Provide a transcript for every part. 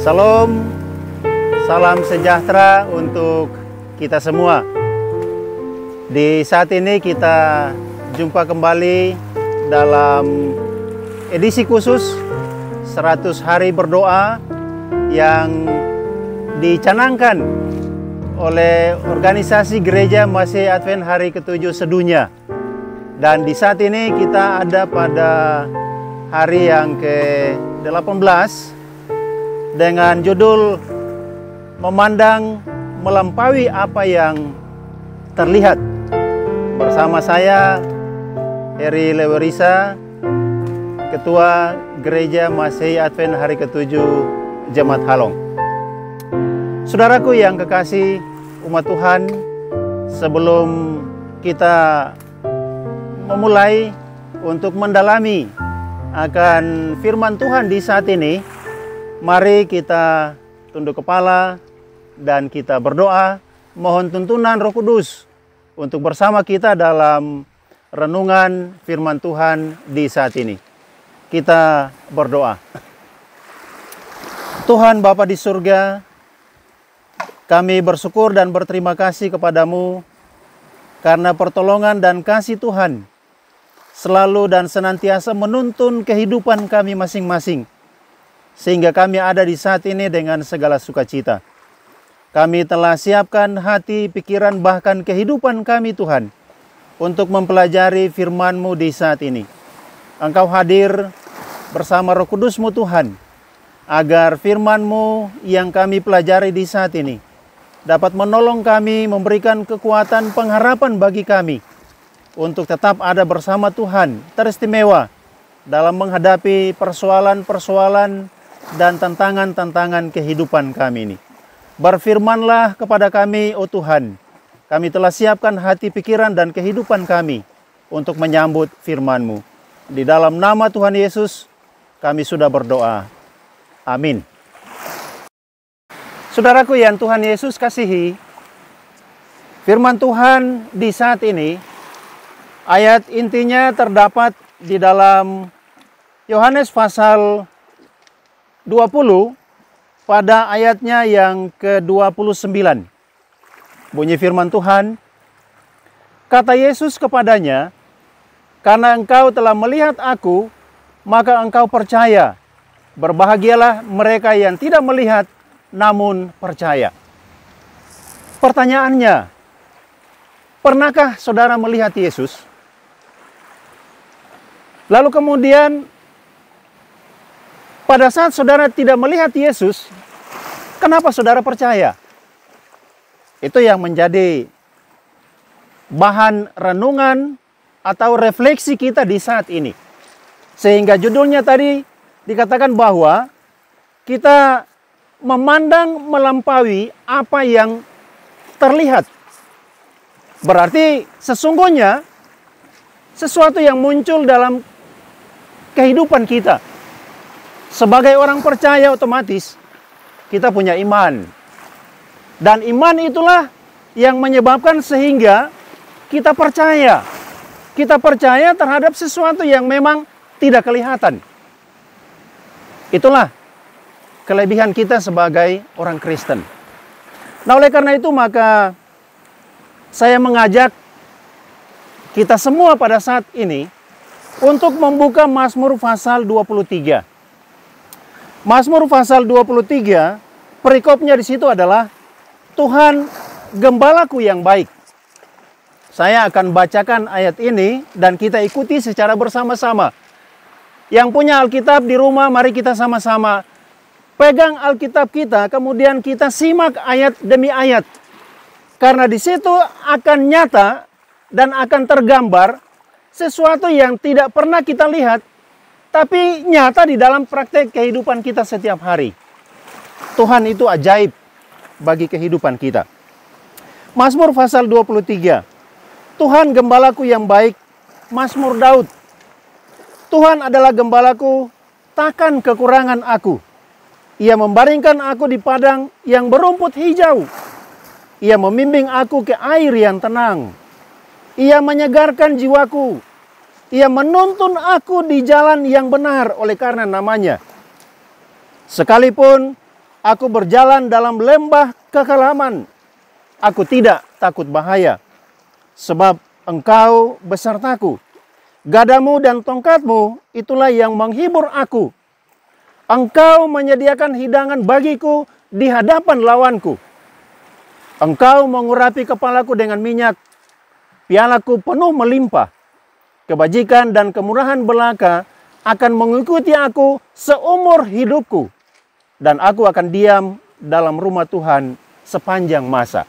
Salam, salam sejahtera untuk kita semua. Di saat ini kita jumpa kembali dalam edisi khusus 100 hari berdoa yang dicanangkan oleh organisasi Gereja Masih Advent Hari ke-7 sedunia. Dan di saat ini kita ada pada hari yang ke-18 dengan judul Memandang Melampaui Apa Yang Terlihat. Bersama saya, Heri Lewerisa, Ketua Gereja Masih Advent Hari ke-7 Jemaat Halong. Saudaraku yang kekasih umat Tuhan, sebelum kita memulai untuk mendalami akan firman Tuhan di saat ini, mari kita tunduk kepala dan kita berdoa, mohon tuntunan Roh Kudus untuk bersama kita dalam renungan firman Tuhan di saat ini. Kita berdoa. Tuhan Bapa di surga, kami bersyukur dan berterima kasih kepadamu karena pertolongan dan kasih Tuhan selalu dan senantiasa menuntun kehidupan kami masing-masing, sehingga kami ada di saat ini dengan segala sukacita. Kami telah siapkan hati, pikiran, bahkan kehidupan kami Tuhan, untuk mempelajari firman-Mu di saat ini. Engkau hadir bersama Roh Kudus-Mu Tuhan, agar firman-Mu yang kami pelajari di saat ini dapat menolong kami, memberikan kekuatan pengharapan bagi kami, untuk tetap ada bersama Tuhan, teristimewa dalam menghadapi persoalan-persoalan dan tantangan-tantangan kehidupan kami ini. Berfirmanlah kepada kami, oh Tuhan. Kami telah siapkan hati, pikiran, dan kehidupan kami untuk menyambut firman-Mu. Di dalam nama Tuhan Yesus, kami sudah berdoa. Amin. Saudaraku yang Tuhan Yesus kasihi, firman Tuhan di saat ini, ayat intinya terdapat di dalam Yohanes pasal 20 pada ayatnya yang ke-29. Bunyi firman Tuhan, kata Yesus kepadanya, karena engkau telah melihat aku, maka engkau percaya. Berbahagialah mereka yang tidak melihat, namun percaya. Pertanyaannya, pernahkah saudara melihat Yesus? Lalu kemudian, pada saat saudara tidak melihat Yesus, kenapa saudara percaya? Itu yang menjadi bahan renungan atau refleksi kita di saat ini. Sehingga judulnya tadi dikatakan bahwa kita memandang melampaui apa yang terlihat. Berarti sesungguhnya sesuatu yang muncul dalam kehidupan kita. Sebagai orang percaya otomatis kita punya iman. Dan iman itulah yang menyebabkan sehingga kita percaya. Kita percaya terhadap sesuatu yang memang tidak kelihatan. Itulah kelebihan kita sebagai orang Kristen. Nah, oleh karena itu maka saya mengajak kita semua pada saat ini untuk membuka Mazmur pasal 23. Mazmur pasal 23, perikopnya di situ adalah Tuhan gembalaku yang baik. Saya akan bacakan ayat ini dan kita ikuti secara bersama-sama. Yang punya Alkitab di rumah, mari kita sama-sama pegang Alkitab kita, kemudian kita simak ayat demi ayat. Karena di situ akan nyata dan akan tergambar sesuatu yang tidak pernah kita lihat, tapi nyata di dalam praktek kehidupan kita setiap hari. Tuhan itu ajaib bagi kehidupan kita. Mazmur pasal 23. Tuhan gembalaku yang baik, Mazmur Daud. Tuhan adalah gembalaku, takkan kekurangan aku. Ia membaringkan aku di padang yang berumput hijau. Ia membimbing aku ke air yang tenang. Ia menyegarkan jiwaku. Ia menuntun aku di jalan yang benar oleh karena namanya. Sekalipun Aku berjalan dalam lembah kekelaman. Aku tidak takut bahaya, sebab Engkau besertaku. Gadamu dan tongkatmu itulah yang menghibur aku. Engkau menyediakan hidangan bagiku di hadapan lawanku. Engkau mengurapi kepalaku dengan minyak, pialaku penuh melimpah. Kebajikan dan kemurahan belaka akan mengikuti aku seumur hidupku, dan aku akan diam dalam rumah Tuhan sepanjang masa.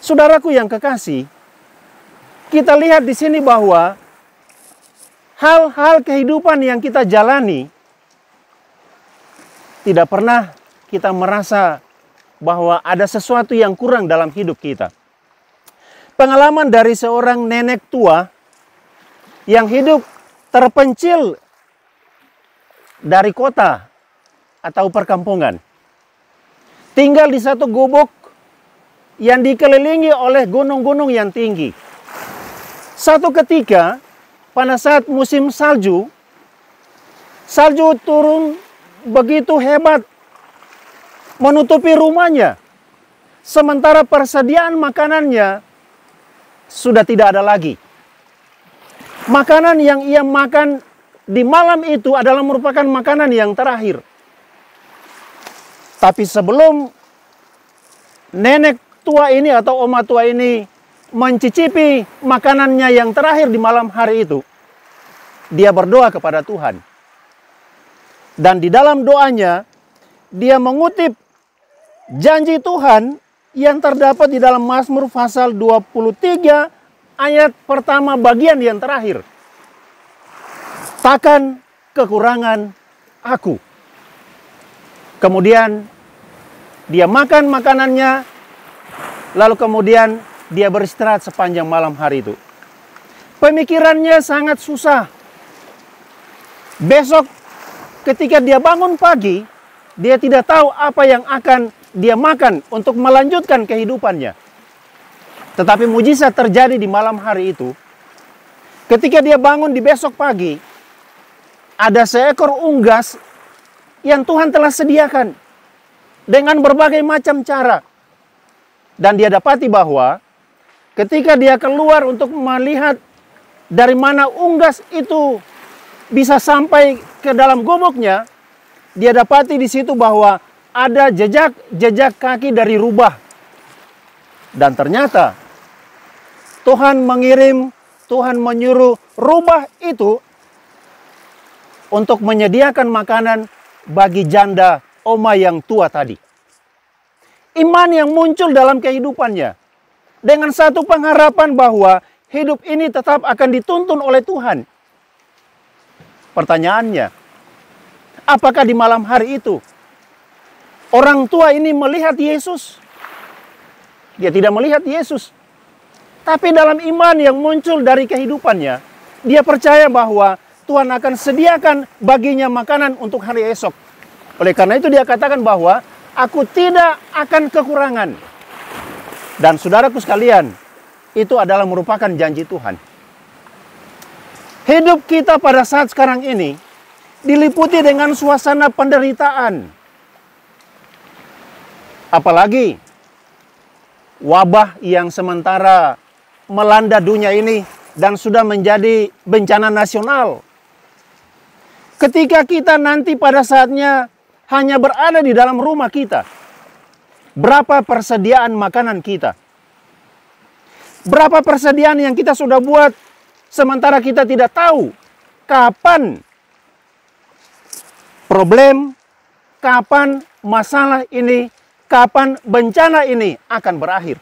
Saudaraku yang kekasih, kita lihat di sini bahwa hal-hal kehidupan yang kita jalani tidak pernah kita merasa bahwa ada sesuatu yang kurang dalam hidup kita. Pengalaman dari seorang nenek tua yang hidup terpencil dari kota atau perkampungan, tinggal di satu gubuk yang dikelilingi oleh gunung-gunung yang tinggi. Satu ketika, pada saat musim salju, salju turun begitu hebat menutupi rumahnya, sementara persediaan makanannya sudah tidak ada lagi. Makanan yang ia makan di malam itu adalah merupakan makanan yang terakhir. Tapi sebelum nenek tua ini atau oma tua ini mencicipi makanannya yang terakhir di malam hari itu, dia berdoa kepada Tuhan. Dan di dalam doanya, dia mengutip janji Tuhan yang terdapat di dalam Mazmur pasal 23 ayat pertama bagian yang terakhir. Takkan kekurangan aku. Kemudian dia makan makanannya, lalu kemudian dia beristirahat sepanjang malam hari itu. Pemikirannya sangat susah. Besok ketika dia bangun pagi, dia tidak tahu apa yang akan dia makan untuk melanjutkan kehidupannya. Tetapi mujizat terjadi di malam hari itu. Ketika dia bangun di besok pagi, ada seekor unggas yang Tuhan telah sediakan dengan berbagai macam cara. Dan dia dapati bahwa ketika dia keluar untuk melihat dari mana unggas itu bisa sampai ke dalam gubuknya, dia dapati di situ bahwa ada jejak kaki dari rubah. Dan ternyata Tuhan menyuruh rubah itu untuk menyediakan makanan bagi janda oma yang tua tadi. Iman yang muncul dalam kehidupannya dengan satu pengharapan bahwa hidup ini tetap akan dituntun oleh Tuhan. Pertanyaannya, apakah di malam hari itu orang tua ini melihat Yesus? Dia tidak melihat Yesus. Tapi dalam iman yang muncul dari kehidupannya, dia percaya bahwa Tuhan akan sediakan baginya makanan untuk hari esok. Oleh karena itu dia katakan bahwa aku tidak akan kekurangan. Dan saudaraku sekalian, itu adalah merupakan janji Tuhan. Hidup kita pada saat sekarang ini diliputi dengan suasana penderitaan. Apalagi wabah yang sementara melanda dunia ini dan sudah menjadi bencana nasional. Ketika kita nanti pada saatnya hanya berada di dalam rumah kita, berapa persediaan makanan kita? Berapa persediaan yang kita sudah buat sementara kita tidak tahu kapan problem, kapan masalah ini, kapan bencana ini akan berakhir.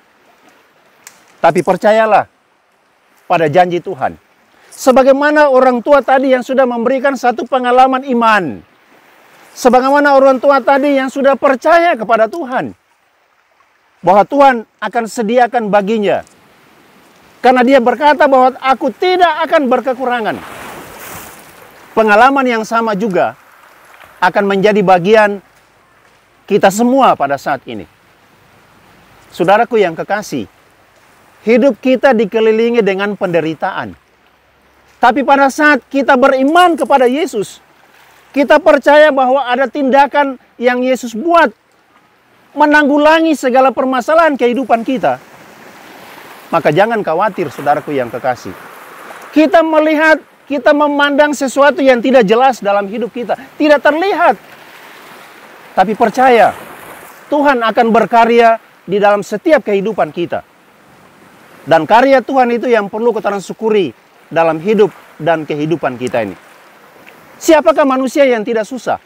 Tapi percayalah pada janji Tuhan. Sebagaimana orang tua tadi yang sudah memberikan satu pengalaman iman. Sebagaimana orang tua tadi yang sudah percaya kepada Tuhan. Bahwa Tuhan akan sediakan baginya. Karena dia berkata bahwa aku tidak akan berkekurangan. Pengalaman yang sama juga akan menjadi bagian kita semua pada saat ini. Saudaraku yang kekasih, hidup kita dikelilingi dengan penderitaan. Tapi pada saat kita beriman kepada Yesus, kita percaya bahwa ada tindakan yang Yesus buat menanggulangi segala permasalahan kehidupan kita, maka jangan khawatir, saudaraku yang kekasih. Kita melihat, kita memandang sesuatu yang tidak jelas dalam hidup kita, tidak terlihat. Tapi percaya, Tuhan akan berkarya di dalam setiap kehidupan kita. Dan karya Tuhan itu yang perlu kita syukuri dalam hidup dan kehidupan kita ini. Siapakah manusia yang tidak susah?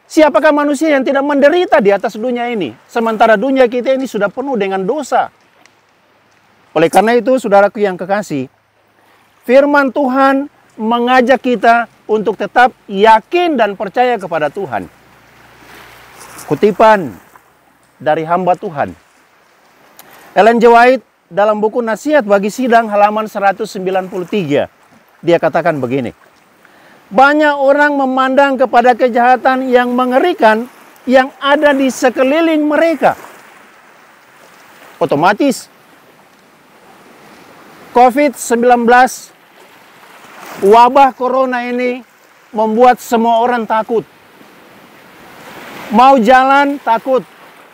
Siapakah manusia yang tidak menderita di atas dunia ini? Sementara dunia kita ini sudah penuh dengan dosa. Oleh karena itu, saudaraku yang kekasih, firman Tuhan mengajak kita untuk tetap yakin dan percaya kepada Tuhan. Kutipan dari hamba Tuhan, Ellen G. White, dalam buku Nasihat bagi Sidang halaman 193, dia katakan begini. Banyak orang memandang kepada kejahatan yang mengerikan yang ada di sekeliling mereka. Otomatis COVID-19, wabah corona ini membuat semua orang takut. Mau jalan takut,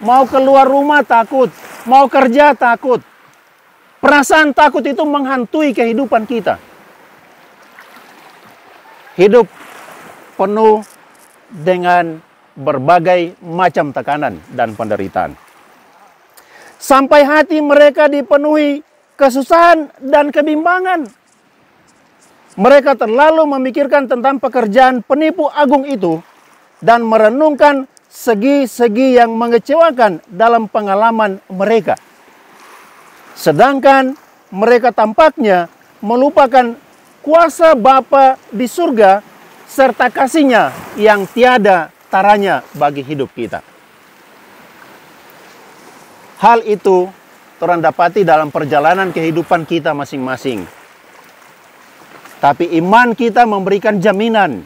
mau keluar rumah takut, mau kerja takut. Perasaan takut itu menghantui kehidupan kita. Hidup penuh dengan berbagai macam tekanan dan penderitaan. Sampai hati mereka dipenuhi kesusahan dan kebimbangan. Mereka terlalu memikirkan tentang pekerjaan penipu agung itu dan merenungkan segi-segi yang mengecewakan dalam pengalaman mereka. Sedangkan mereka tampaknya melupakan kuasa Bapa di surga serta kasih-Nya yang tiada taranya bagi hidup kita. Hal itu orang dapati dalam perjalanan kehidupan kita masing-masing. Tapi iman kita memberikan jaminan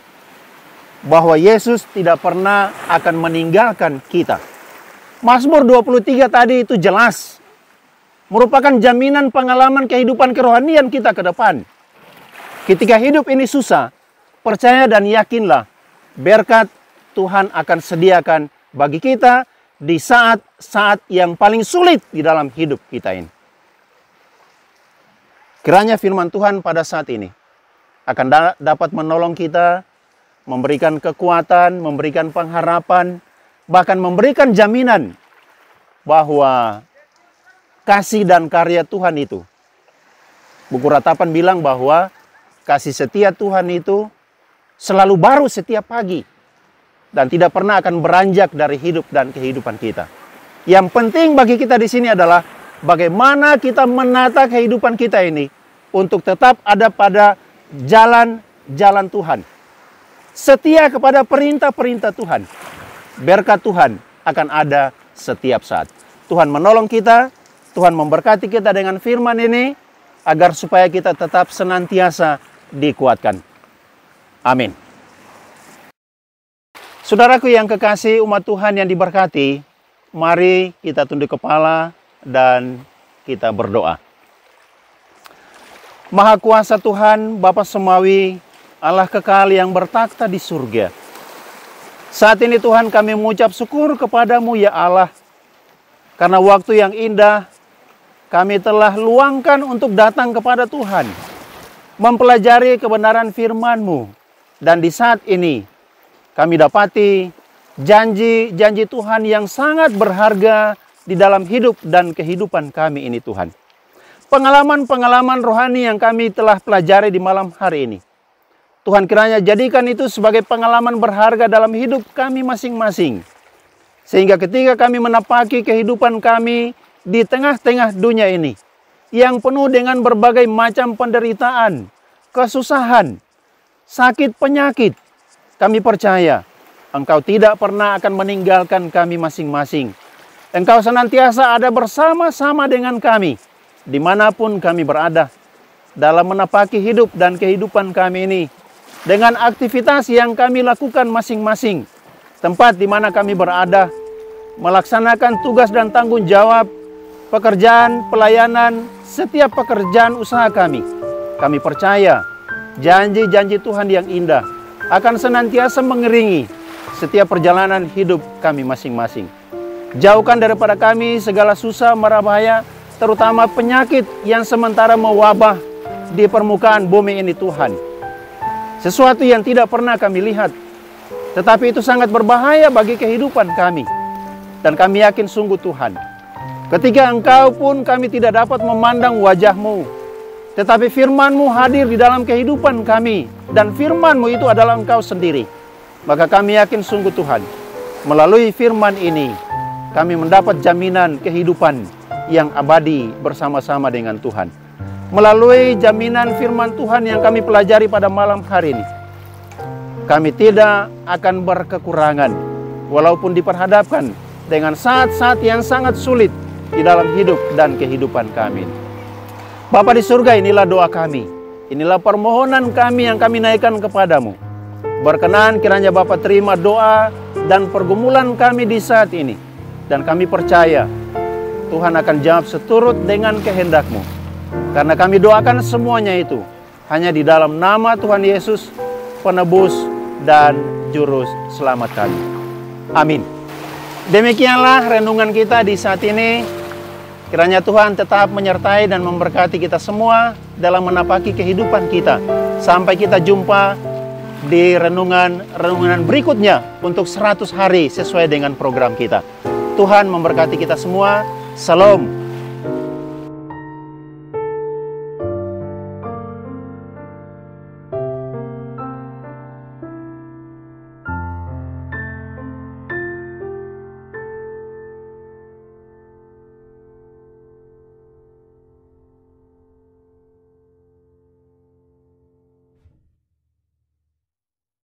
bahwa Yesus tidak pernah akan meninggalkan kita. Mazmur 23 tadi itu jelas merupakan jaminan pengalaman kehidupan kerohanian kita ke depan. Ketika hidup ini susah, percaya dan yakinlah berkat Tuhan akan sediakan bagi kita di saat-saat yang paling sulit di dalam hidup kita ini. Kiranya firman Tuhan pada saat ini akan dapat menolong kita, memberikan kekuatan, memberikan pengharapan, bahkan memberikan jaminan bahwa kasih dan karya Tuhan itu. Buku Ratapan bilang bahwa kasih setia Tuhan itu selalu baru setiap pagi. Dan tidak pernah akan beranjak dari hidup dan kehidupan kita. Yang penting bagi kita di sini adalah bagaimana kita menata kehidupan kita ini untuk tetap ada pada jalan-jalan Tuhan. Setia kepada perintah-perintah Tuhan. Berkat Tuhan akan ada setiap saat. Tuhan menolong kita, Tuhan memberkati kita dengan firman ini, agar supaya kita tetap senantiasa dikuatkan. Amin. Saudaraku yang kekasih, umat Tuhan yang diberkati, mari kita tunduk kepala dan kita berdoa. Maha kuasa Tuhan, Bapa Semawi, Allah kekal yang bertakhta di surga. Saat ini Tuhan kami mengucap syukur kepadamu ya Allah, karena waktu yang indah kami telah luangkan untuk datang kepada Tuhan, mempelajari kebenaran firman-Mu. Dan di saat ini, kami dapati janji-janji Tuhan yang sangat berharga di dalam hidup dan kehidupan kami ini Tuhan. Pengalaman-pengalaman rohani yang kami telah pelajari di malam hari ini. Tuhan kiranya jadikan itu sebagai pengalaman berharga dalam hidup kami masing-masing. Sehingga ketika kami menapaki kehidupan kami di tengah-tengah dunia ini yang penuh dengan berbagai macam penderitaan, kesusahan, sakit penyakit, kami percaya Engkau tidak pernah akan meninggalkan kami masing-masing. Engkau senantiasa ada bersama-sama dengan kami dimanapun kami berada dalam menapaki hidup dan kehidupan kami ini dengan aktivitas yang kami lakukan masing-masing, tempat di mana kami berada, melaksanakan tugas dan tanggung jawab, pekerjaan, pelayanan, setiap pekerjaan usaha kami. Kami percaya janji-janji Tuhan yang indah akan senantiasa mengiringi setiap perjalanan hidup kami masing-masing. Jauhkan daripada kami segala susah, mara bahaya, terutama penyakit yang sementara mewabah di permukaan bumi ini Tuhan. Sesuatu yang tidak pernah kami lihat, tetapi itu sangat berbahaya bagi kehidupan kami. Dan kami yakin sungguh Tuhan, ketika Engkau pun kami tidak dapat memandang wajah-Mu, tetapi firman-Mu hadir di dalam kehidupan kami, dan firman-Mu itu adalah Engkau sendiri. Maka kami yakin sungguh Tuhan, melalui firman ini, kami mendapat jaminan kehidupan yang abadi bersama-sama dengan Tuhan. Melalui jaminan firman Tuhan yang kami pelajari pada malam hari ini, kami tidak akan berkekurangan, walaupun diperhadapkan dengan saat-saat yang sangat sulit di dalam hidup dan kehidupan kami. Bapa di surga, inilah doa kami. Inilah permohonan kami yang kami naikkan kepadamu. Berkenan kiranya Bapa terima doa dan pergumulan kami di saat ini. Dan kami percaya Tuhan akan jawab seturut dengan kehendak-Mu. Karena kami doakan semuanya itu hanya di dalam nama Tuhan Yesus, penebus dan juru selamat kami. Amin. Demikianlah renungan kita di saat ini. Kiranya Tuhan tetap menyertai dan memberkati kita semua dalam menapaki kehidupan kita. Sampai kita jumpa di renungan berikutnya untuk 100 hari sesuai dengan program kita. Tuhan memberkati kita semua. Salam.